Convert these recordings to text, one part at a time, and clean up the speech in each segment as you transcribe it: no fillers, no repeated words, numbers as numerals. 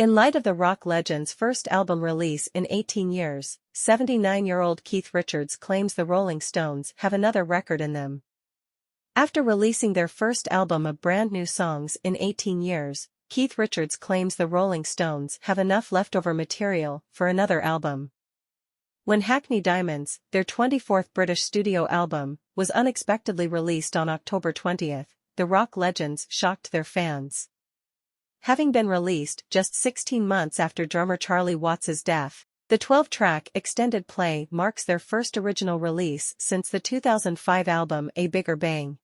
In light of the rock legend's first album release in 18 years, 79-year-old Keith Richards claims the Rolling Stones have another record in them. After releasing their first album of brand new songs in 18 years, Keith Richards claims the Rolling Stones have enough leftover material for another album. When Hackney Diamonds, their 24th British studio album, was unexpectedly released on October 20th, the rock legends shocked their fans. Having been released just 16 months after drummer Charlie Watts' death, the 12-track extended play marks their first original release since the 2005 album A Bigger Bang.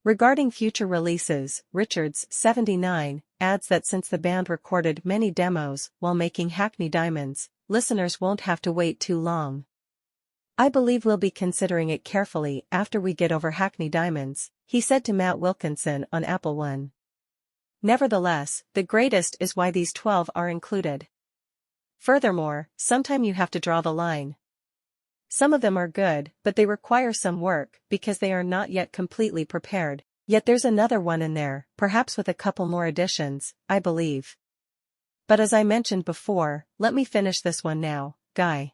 Regarding future releases, Richards, 79, adds that since the band recorded many demos while making Hackney Diamonds, listeners won't have to wait too long. "I believe we'll be considering it carefully after we get over Hackney Diamonds," he said to Matt Wilkinson on Apple One. Nevertheless, the greatest is why these 12 are included. Furthermore, sometime you have to draw the line. Some of them are good, but they require some work because they are not yet completely prepared. Yet there's another one in there, perhaps with a couple more additions, I believe. But as I mentioned before, let me finish this one now, Guy.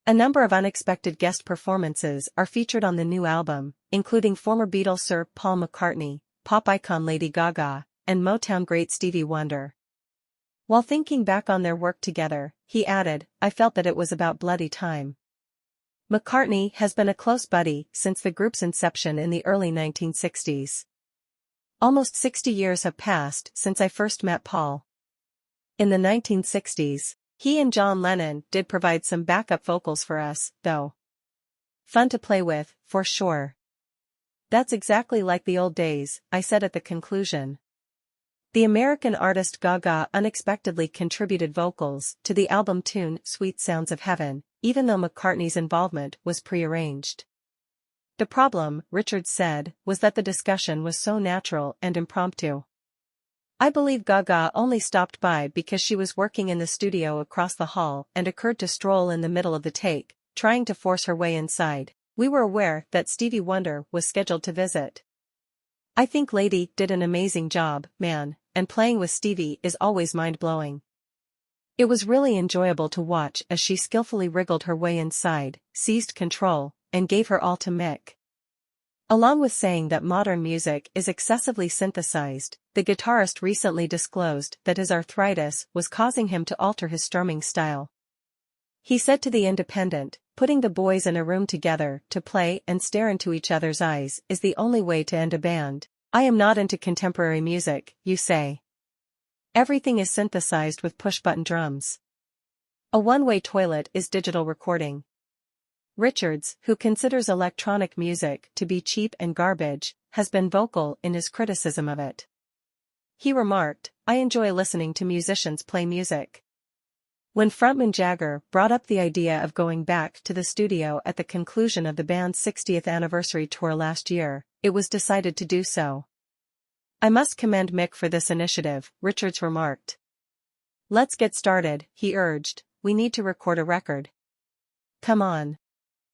A number of unexpected guest performances are featured on the new album, including former Beatles Sir Paul McCartney, pop icon Lady Gaga, and Motown great Stevie Wonder. While thinking back on their work together, he added, "I felt that it was about bloody time." McCartney has been a close buddy since the group's inception in the early 1960s. "Almost 60 years have passed since I first met Paul. In the 1960s, he and John Lennon did provide some backup vocals for us, though. Fun to play with, for sure. That's exactly like the old days," I said at the conclusion. The American artist Gaga unexpectedly contributed vocals to the album tune Sweet Sounds of Heaven, even though McCartney's involvement was prearranged. The problem, Richards said, was that the discussion was so natural and impromptu. "I believe Gaga only stopped by because she was working in the studio across the hall and occurred to stroll in the middle of the take, trying to force her way inside. We were aware that Stevie Wonder was scheduled to visit. I think Lady did an amazing job, man, and playing with Stevie is always mind-blowing. It was really enjoyable to watch as she skillfully wriggled her way inside, seized control, and gave her all to Mick." Along with saying that modern music is excessively synthesized, the guitarist recently disclosed that his arthritis was causing him to alter his strumming style. He said to The Independent, "Putting the boys in a room together to play and stare into each other's eyes is the only way to end a band. I am not into contemporary music, you say. Everything is synthesized with push-button drums. A one-way toilet is digital recording." Richards, who considers electronic music to be cheap and garbage, has been vocal in his criticism of it. He remarked, "I enjoy listening to musicians play music." When frontman Jagger brought up the idea of going back to the studio at the conclusion of the band's 60th anniversary tour last year, it was decided to do so. "I must commend Mick for this initiative," Richards remarked. "Let's get started," he urged. "We need to record a record. Come on."